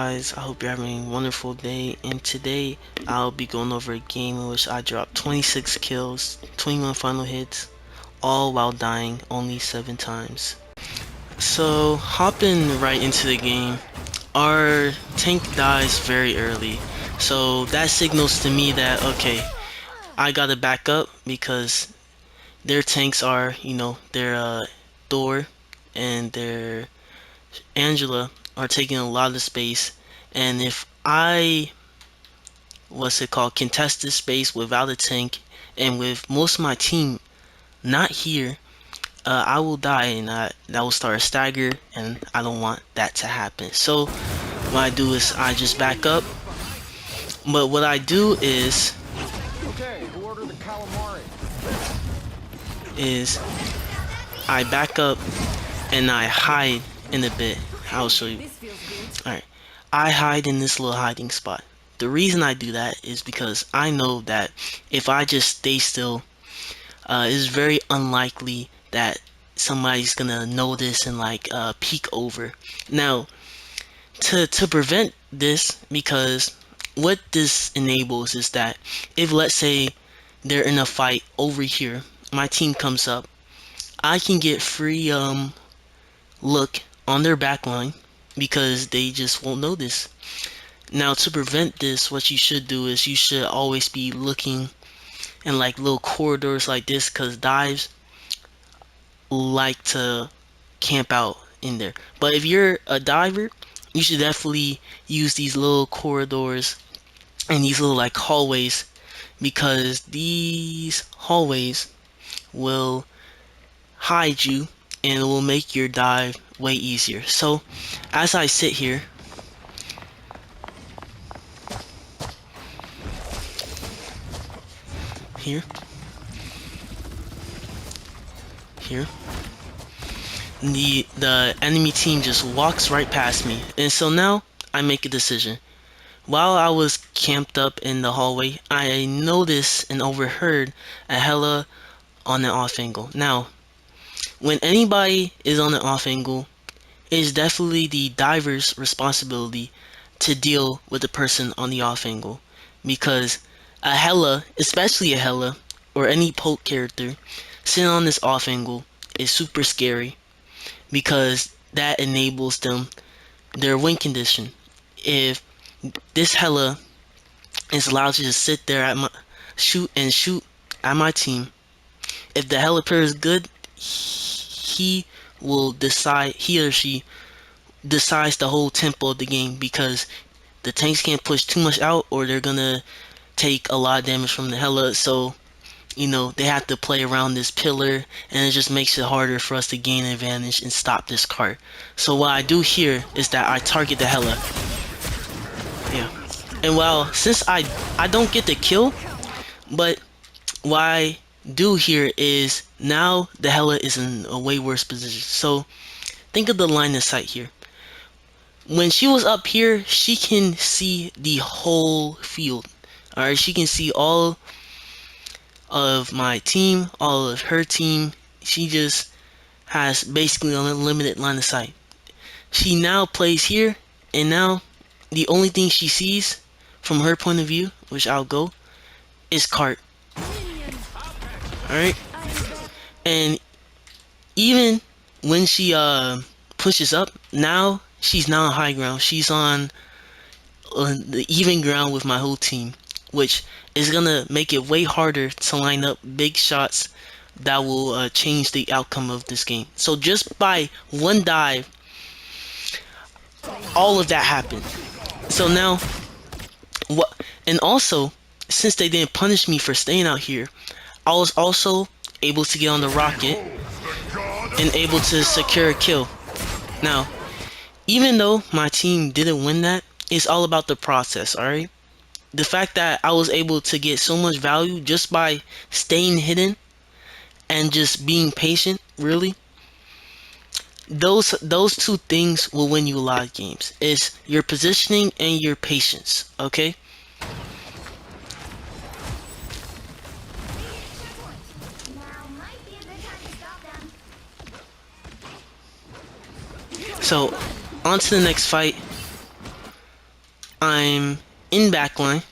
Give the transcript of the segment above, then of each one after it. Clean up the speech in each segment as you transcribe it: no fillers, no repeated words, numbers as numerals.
Guys, I hope you're having a wonderful day, and today I'll be going over a game in which I dropped 26 kills, 21 final hits, all while dying only 7 times. So, hopping right into the game, our tank dies very early, so that signals to me that, okay, I gotta back up because their tanks are, their Thor and their Angela are taking a lot of space, and if I contest this space without a tank and with most of my team not here, I will die, and that will start a stagger, and I don't want that to happen. So what I do is I just back up, but what I do Okay, who ordered the calamari? is I back up and I hide in a bit. I'll show you. Alright, I hide in this little hiding spot. The reason I do that is because I know that if I just stay still, it's very unlikely that somebody's gonna notice and peek over. Now, to prevent this, because what this enables is that if, let's say, they're in a fight over here, my team comes up, I can get free look on their back line because they just won't notice. Now, to prevent this, what you should do is you should always be looking in like little corridors like this, because dives like to camp out in there. But if you're a diver, you should definitely use these little corridors and these little like hallways, because these hallways will hide you and it will make your dive way easier. So as I sit here, here, here, the enemy team just walks right past me, and so now I make a decision. While I was camped up in the hallway, I noticed and overheard a hella on an off angle. Now, when anybody is on an off angle, it is definitely the diver's responsibility to deal with the person on the off angle, because a hella, especially a hella or any poke character sitting on this off angle is super scary, because that enables them their win condition. If this hella is allowed to just sit there at my shoot at my team, if the hella player is good, he will decide, he or she decides the whole tempo of the game, because the tanks can't push too much out or they're gonna take a lot of damage from the hella. So they have to play around this pillar, and it just makes it harder for us to gain advantage and stop this cart. So what I do here is that I target the hella. Yeah. And well, since I don't get the kill, but what I do here is now the hella is in a way worse position. So think of the line of sight here. When she was up here, she can see the whole field. Alright, she can see all of my team, all of her team. She just has basically an unlimited line of sight. She now plays here, and now the only thing she sees from her point of view, which I'll go, is cart. Alright? And even when she pushes up, now she's not on high ground. She's on the even ground with my whole team, which is gonna make it way harder to line up big shots that will change the outcome of this game. So just by one dive, all of that happened. So now, what? And also, since they didn't punish me for staying out here, I was also able to get on the rocket and able to secure a kill. Now, even though my team didn't win that, it's all about the process, alright? The fact that I was able to get so much value just by staying hidden and just being patient, really, those two things will win you a lot of games. It's your positioning and your patience, okay? So, on to the next fight. I'm in backline,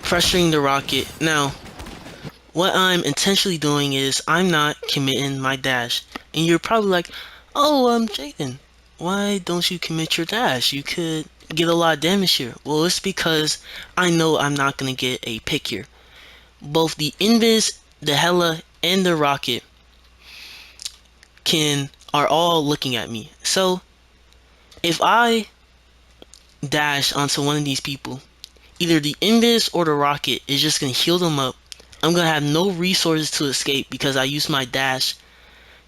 pressuring the rocket. Now, what I'm intentionally doing is I'm not committing my dash. And you're probably like, oh, Jaden, why don't you commit your dash? You could get a lot of damage here. Well, it's because I know I'm not going to get a pick here. Both the Invis, the Hella, and the Rocket are all looking at me. So, if I dash onto one of these people, either the Invis or the Rocket is just going to heal them up. I'm going to have no resources to escape because I used my dash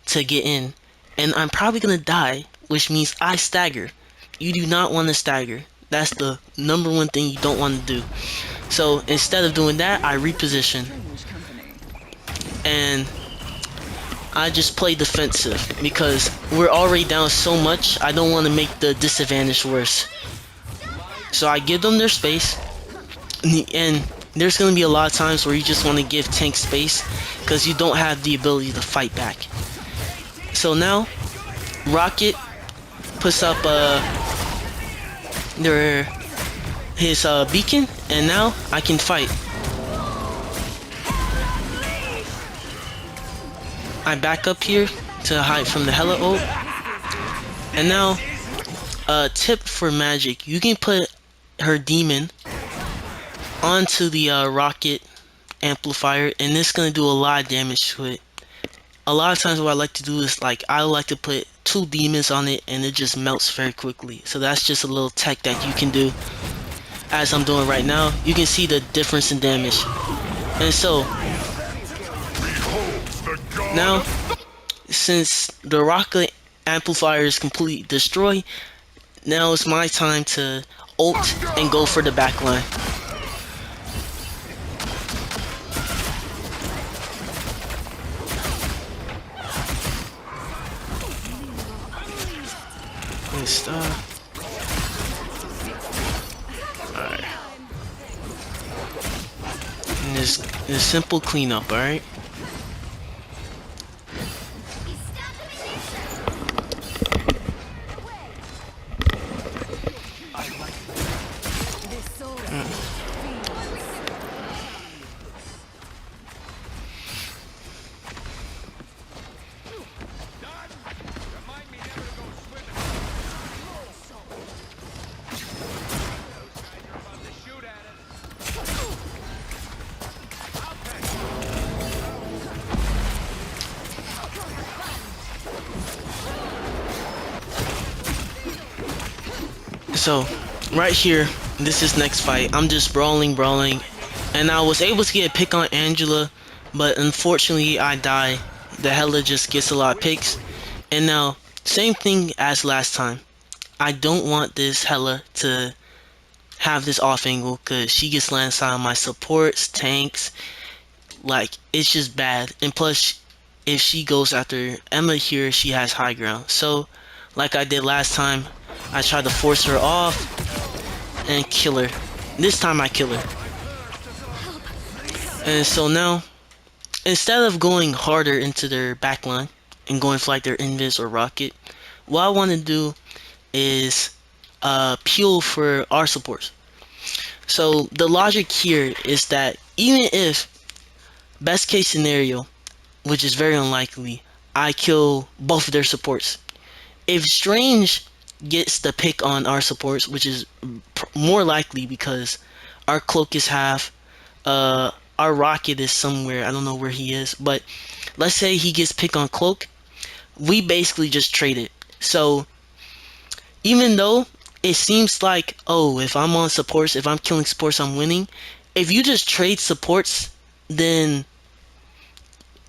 to get in. And I'm probably going to die, which means I stagger. You do not want to stagger. That's the number one thing you don't want to do. So instead of doing that, I reposition. And I just play defensive because we're already down so much. I don't want to make the disadvantage worse. So I give them their space. And there's going to be a lot of times where you just want to give tank space because you don't have the ability to fight back. So now, Rocket puts up his beacon, and now I can fight. I back up here to hide from the Hella ult. And now, a tip for Magic, you can put her demon onto the rocket amplifier, and it's gonna do a lot of damage to it. A lot of times what I like to do is I like to put 2 demons on it and it just melts very quickly. So that's just a little tech that you can do as I'm doing right now. You can see the difference in damage. And so now, since the rocket amplifier is completely destroyed, now it's my time to ult and go for the backline. Good stuff. Alright. And this simple cleanup, alright? So, right here, this is next fight. I'm just brawling, and I was able to get a pick on Angela, but unfortunately I die. The Hella just gets a lot of picks. And now, same thing as last time. I don't want this Hella to have this off angle because she gets landed on my supports, tanks. It's just bad. And plus, if she goes after Emma here, she has high ground. So, like I did last time, I tried to force her off and kill her. This time I kill her. And so now, instead of going harder into their backline and going for their Invis or Rocket, what I want to do is peel for our supports. So the logic here is that even if, best case scenario, which is very unlikely, I kill both of their supports. If Strange gets the pick on our supports, which is more likely because our cloak is half, our rocket is somewhere, I don't know where he is, but let's say he gets pick on cloak, we basically just trade it. So even though it seems like, oh, if I'm on supports, if I'm killing supports, I'm winning, if you just trade supports, then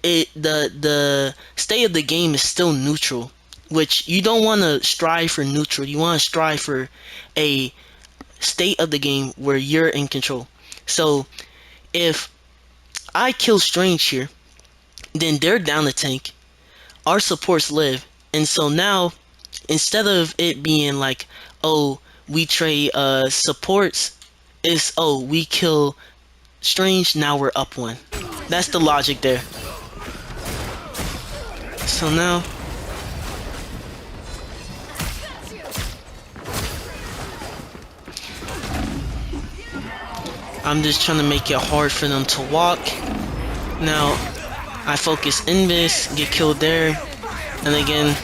the state of the game is still neutral, which you don't want to strive for neutral. You want to strive for a state of the game where you're in control. So if I kill Strange here, then they're down the tank, our supports live, and so now instead of it being like, oh, we trade supports, it's, oh, we kill Strange, now we're up 1. That's the logic there. So now I'm just trying to make it hard for them to walk. Now, I focus Invis, get killed there. And again,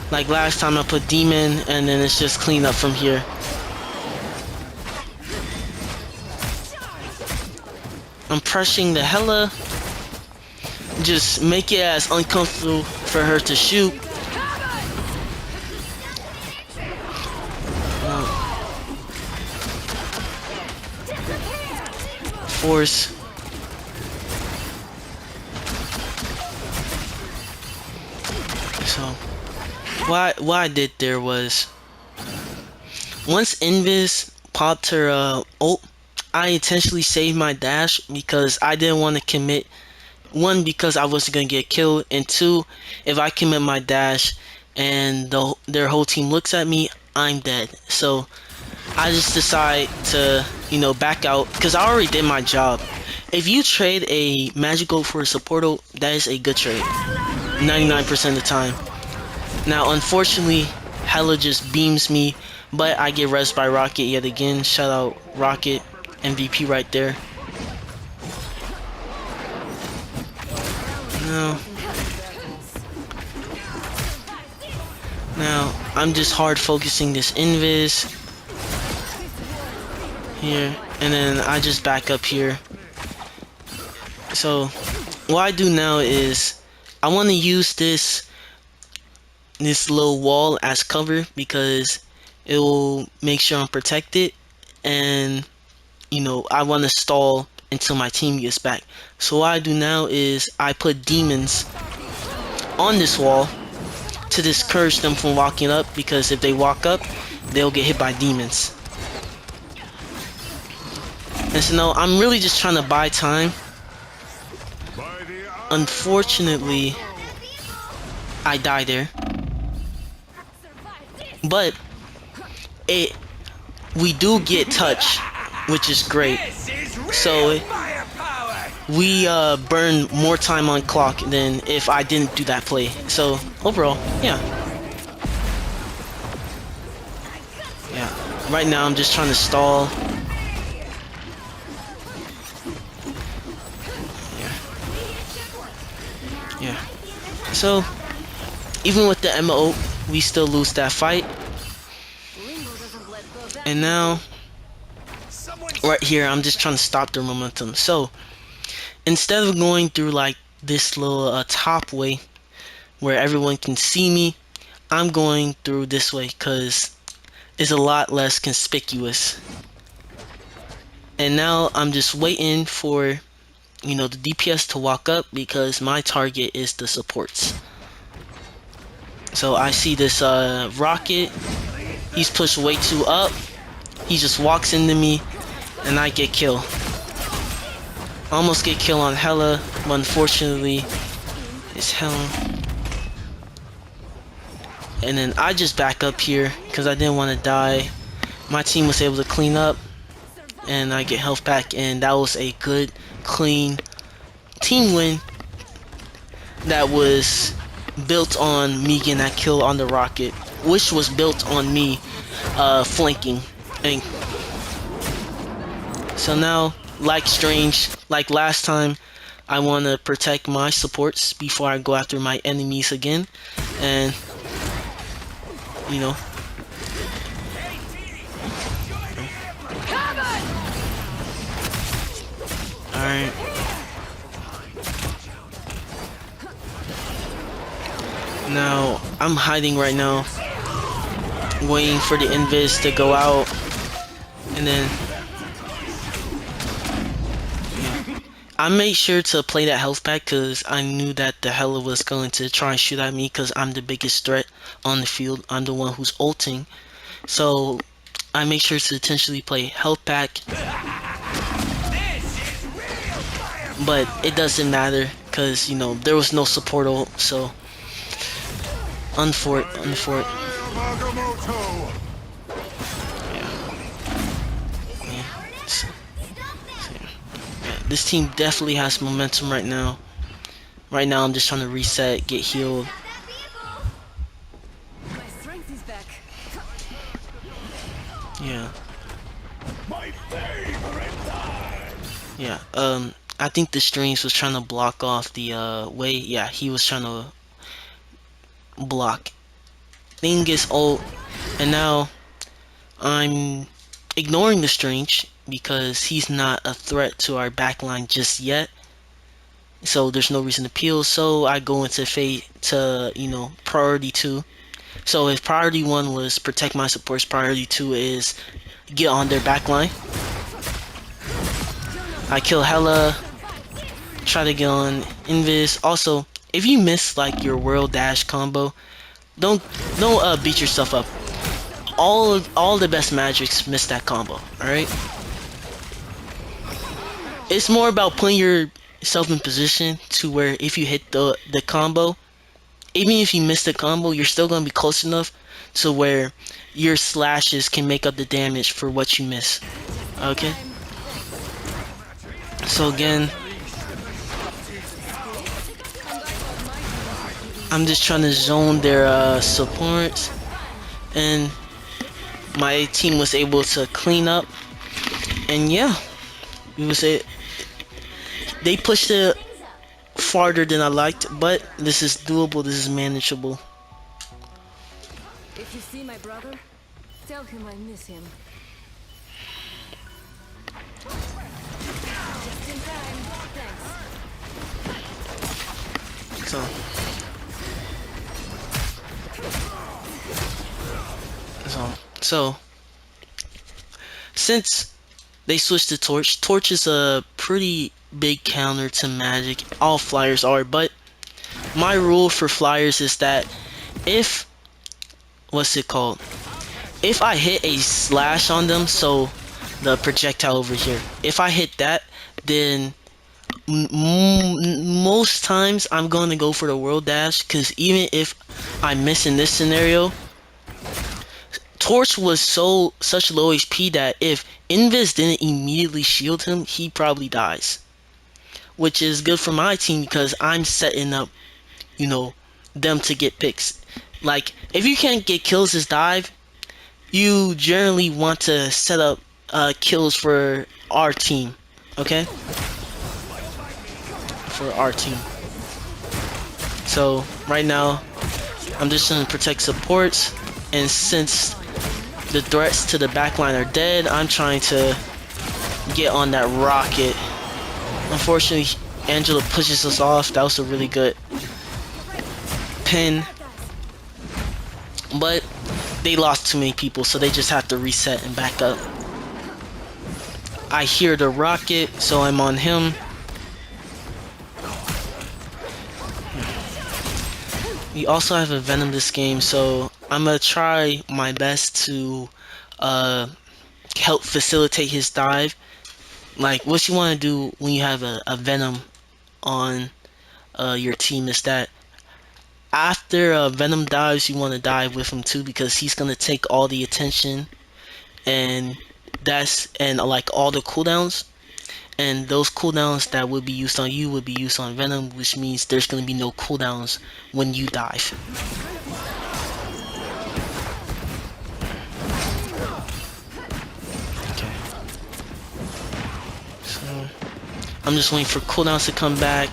like last time I put Demon, and then it's just clean up from here. I'm pressing the Hella. Just make it as uncomfortable for her to shoot. Force. So, what I did there was, once Invis popped her ult, I intentionally saved my dash because I didn't want to commit. One, because I wasn't gonna get killed, and two, if I commit my dash and their whole team looks at me, I'm dead. So I just decide to, back out because I already did my job. If you trade a magical for a support ult, that is a good trade, 99% of the time. Now, unfortunately, Hella just beams me, but I get res by Rocket yet again. Shout out Rocket, MVP right there. Now, I'm just hard focusing this Invis here, and then I just back up here. So, what I do now is, I want to use this little wall as cover because it will make sure I'm protected, and I want to stall until my team gets back. So what I do now is I put demons on this wall to discourage them from walking up, because if they walk up, they'll get hit by demons. And so now I'm really just trying to buy time. Unfortunately, I die there. But we do get touch, which is great. So we burn more time on clock than if I didn't do that play. So overall, yeah. Right now I'm just trying to stall. Yeah. So even with the MO, we still lose that fight. And now, right here, I'm just trying to stop their momentum. So instead of going through like this little top way where everyone can see me, I'm going through this way because it's a lot less conspicuous. And now I'm just waiting for, the DPS to walk up because my target is the supports. So I see this Rocket. He's pushed way too up. He just walks into me and I get killed. Almost get killed on Hella, but unfortunately it's Hella. And then I just back up here because I didn't want to die. My team was able to clean up and I get health back, and that was a good, clean team win that was built on me getting that kill on the Rocket, which was built on me flanking. And so now, like Strange, like last time, I want to protect my supports before I go after my enemies again. And alright. Now, I'm hiding right now, waiting for the invis to go out, and then I made sure to play that health pack because I knew that the Hella was going to try and shoot at me because I'm the biggest threat on the field. I'm the one who's ulting. So I make sure to intentionally play health pack. But it doesn't matter because, there was no support ult. So unfort. This team definitely has momentum right now. Right now, I'm just trying to reset, get healed. Yeah. Yeah. I think the strings was trying to block off the way. Yeah, he was trying to block. Thing is ult, and now I'm ignoring the strange because he's not a threat to our backline just yet. So there's no reason to peel. So I go into fate to priority two. So if priority one was protect my supports, priority two is get on their backline. I kill Hella, try to get on Invis. Also, if you miss like your world dash combo, don't beat yourself up. All the best magics miss that combo. All right. It's more about putting yourself in position to where if you hit the combo, even if you miss the combo, you're still gonna be close enough to where your slashes can make up the damage for what you miss. Okay. So again, I'm just trying to zone their supports, and my team was able to clean up. And yeah, it was it. They pushed it farther than I liked, but this is doable. This is manageable. If you see my brother, tell him I miss him. Just in time. Thanks. So, so since they switched to Torch, Torch is a pretty big counter to Magic. All flyers are, but my rule for flyers is that if what's it called? If I hit a slash on them, so the projectile over here, if I hit that, then most times I'm going to go for the world dash, because even if I miss in this scenario, Torch was such low HP that if Invis didn't immediately shield him, he probably dies. Which is good for my team because I'm setting up, them to get picks. Like, if you can't get kills as dive, you generally want to set up kills for our team. Okay? For our team. So, right now, I'm just going to protect supports. And since the threats to the backline are dead, I'm trying to get on that rocket. Unfortunately, Angela pushes us off. That was a really good pin. But they lost too many people, so they just have to reset and back up. I hear the rocket, so I'm on him. We also have a Venom this game, so I'm gonna try my best to help facilitate his dive. Like, what you want to do when you have a Venom on your team is that after Venom dives, you want to dive with him too, because he's gonna take all the attention, and like all the cooldowns, and those cooldowns that would be used on you would be used on Venom, which means there's gonna be no cooldowns when you dive. Okay. So I'm just waiting for cooldowns to come back.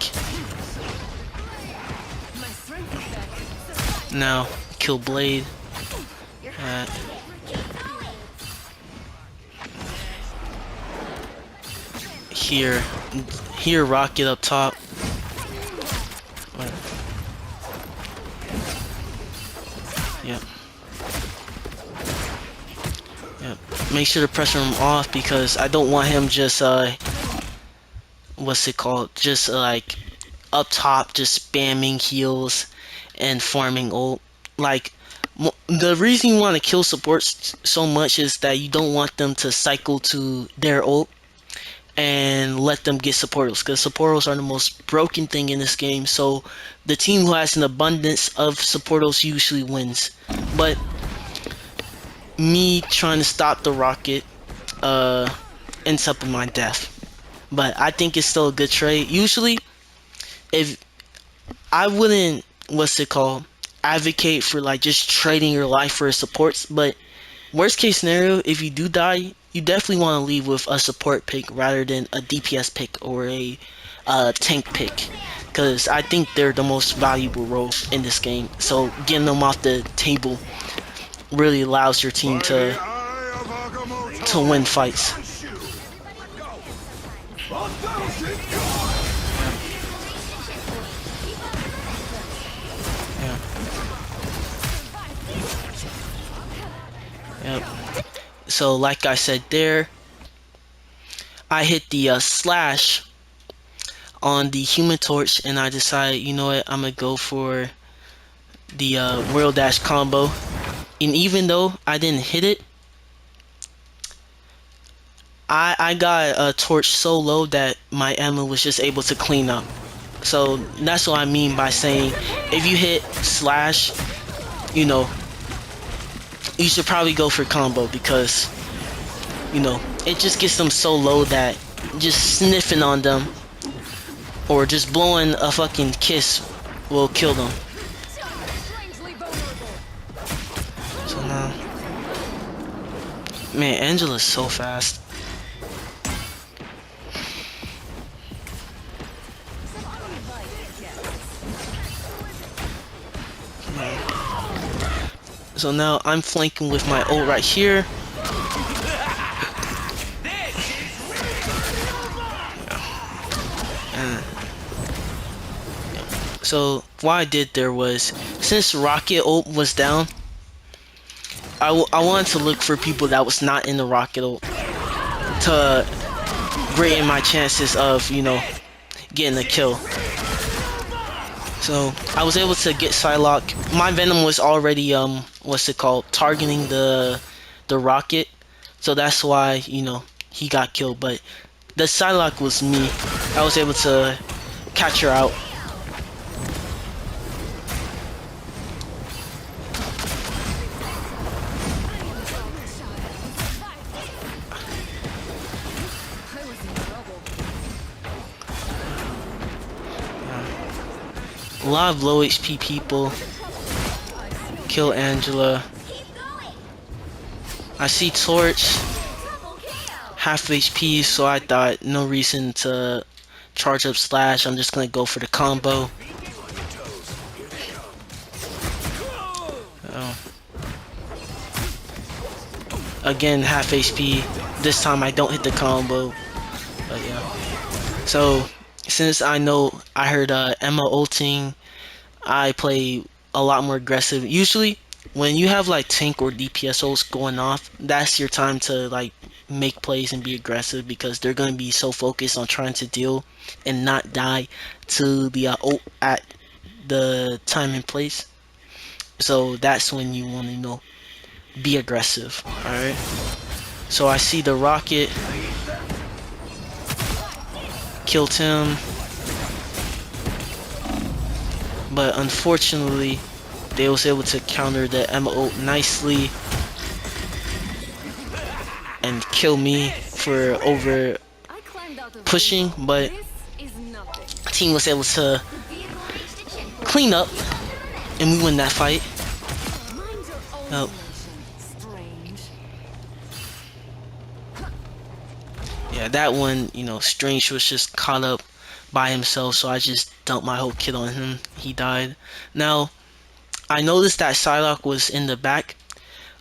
Now, kill Blade. Here, Rocket up top. Yep. Yep. Make sure to pressure him off because I don't want him just what's it called? Just like up top, just spamming heals and farming ult. Like, the reason you want to kill supports so much is that you don't want them to cycle to their ult and let them get supportals, because supportals are the most broken thing in this game. So the team who has an abundance of supportals usually wins. But me trying to stop the rocket ends up in my death. But I think it's still a good trade. Usually, if I wouldn't, what's it called, advocate for like just trading your life for supports, but Worst case scenario, if you do die, you definitely want to leave with a support pick rather than a DPS pick or a tank pick. Because I think they're the most valuable role in this game. So getting them off the table really allows your team to win fights. Yeah. Yep. So like I said there, I hit the slash on the Human Torch, and I decided, you know what, I'm gonna go for the World Dash combo. And even though I didn't hit it, I got a torch so low that my Emma was just able to clean up. So that's what I mean by saying if you hit slash, you know, you should probably go for combo because, you know, it just gets them so low that just sniffing on them or just blowing a fucking kiss will kill them. So now, man, Angela's so fast. So now I'm flanking with my ult right here. And so what I did there was, since Rocket ult was down, I wanted to look for people that was not in the Rocket ult to greaten my chances of, you know, getting a kill. So I was able to get Psylocke. My Venom was already what's it called, targeting the rocket. So that's why, you know, he got killed. But the Psylocke was me. I was able to catch her out. A lot of low HP people. Kill Angela. I see Torch. Half HP, so I thought no reason to charge up slash. I'm just gonna go for the combo. Oh. Again, half HP. This time I don't hit the combo. But yeah. So since I know I heard Emma ulting, I play a lot more aggressive. Usually when you have like tank or DPS ults going off, that's your time to like make plays and be aggressive because they're going to be so focused on trying to deal and not die to the ult at the time and place. So that's when you want to, you know, be aggressive. Alright. So I see the rocket. Killed him. But unfortunately, they was able to counter the Emma ult nicely and kill me for over pushing, but the team was able to clean up and we win that fight. Oh. Yeah, that one, you know, Strange was just caught up by himself, so I just dumped my whole kit on him. He died. Now, I noticed that Psylocke was in the back.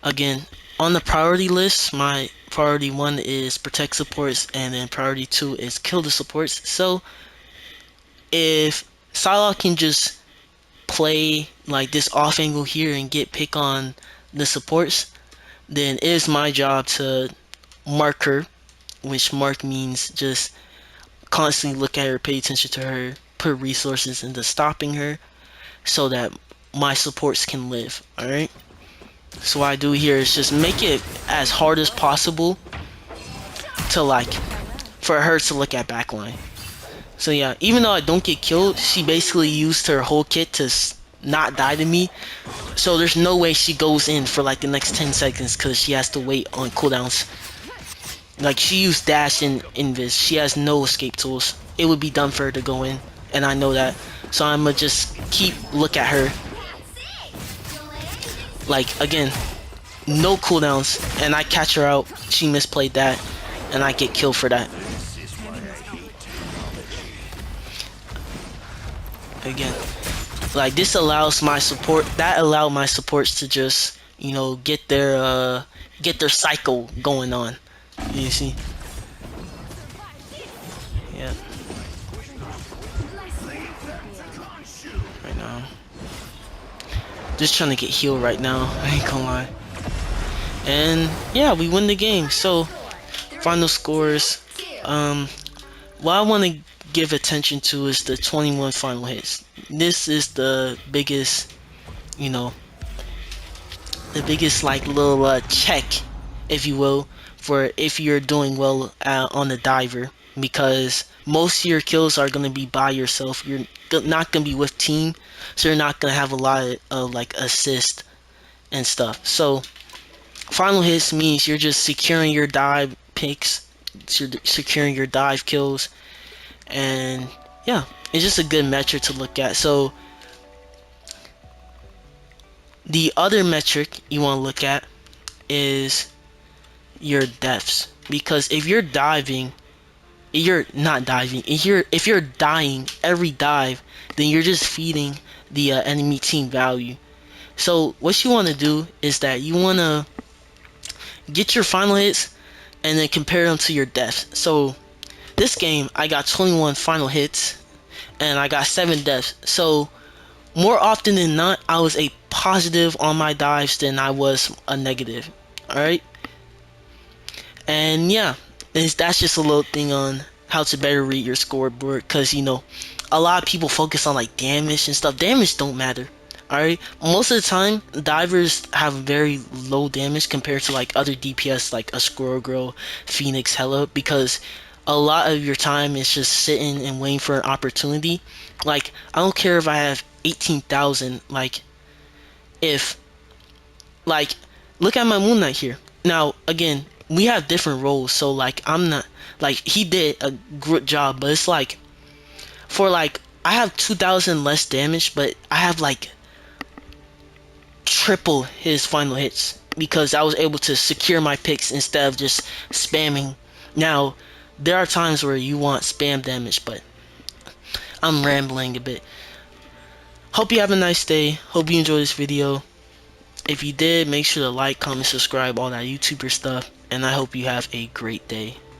Again, on the priority list, my priority 1 is protect supports, and then priority 2 is kill the supports. So, if Psylocke can just play like this off angle here and get pick on the supports, then it is my job to mark her, which mark means just constantly look at her, pay attention to her, put resources into stopping her so that my supports can live. Alright? So what I do here is just make it as hard as possible to like for her to look at backline. So yeah, even though I don't get killed, she basically used her whole kit to not die to me. So there's no way she goes in for like the next 10 seconds because she has to wait on cooldowns. Like she used dash and invis. She has no escape tools. It would be dumb for her to go in, and I know that. So I'ma just keep look at her. Like again, no cooldowns, and I catch her out. She misplayed that, and I get killed for that. Again, like this allows my support. That allowed my supports to just get their cycle going on. You see? Yeah. Right now, just trying to get healed right now. I ain't gonna lie. And yeah, we win the game. So final scores. What I want to give attention to is the 21 final hits. This is the biggest, you know, the biggest like little check, if you will, for if you're doing well on the diver, because most of your kills are gonna be by yourself. You're not gonna be with team, so you're not gonna have a lot of like assist and stuff. So final hits means you're just securing your dive picks, securing your dive kills, and yeah, it's just a good metric to look at. So the other metric you want to look at is your deaths, because if you're diving, you're not diving, if you're dying every dive, then you're just feeding the enemy team value. So what you want to do is that you want to get your final hits and then compare them to your deaths. So this game I got 21 final hits and I got 7 deaths. So more often than not, I was a positive on my dives than I was a negative. Alright? And yeah, that's just a little thing on how to better read your scoreboard, because a lot of people focus on like damage and stuff. Damage don't matter. Alright? Most of the time, divers have very low damage compared to like other DPS like a Squirrel Girl, Phoenix, Hella, because a lot of your time is just sitting and waiting for an opportunity. Like, I don't care if I have 18,000, like, if, like, look at my Moon Knight here. Now, again, we have different roles, so, like, I'm not, like, he did a good job, but it's like, for, like, I have 2,000 less damage, but I have, like, triple his final hits, because I was able to secure my picks instead of just spamming. Now, there are times where you want spam damage, but I'm rambling a bit. Hope you have a nice day. Hope you enjoyed this video. If you did, make sure to like, comment, subscribe, all that YouTuber stuff. And I hope you have a great day.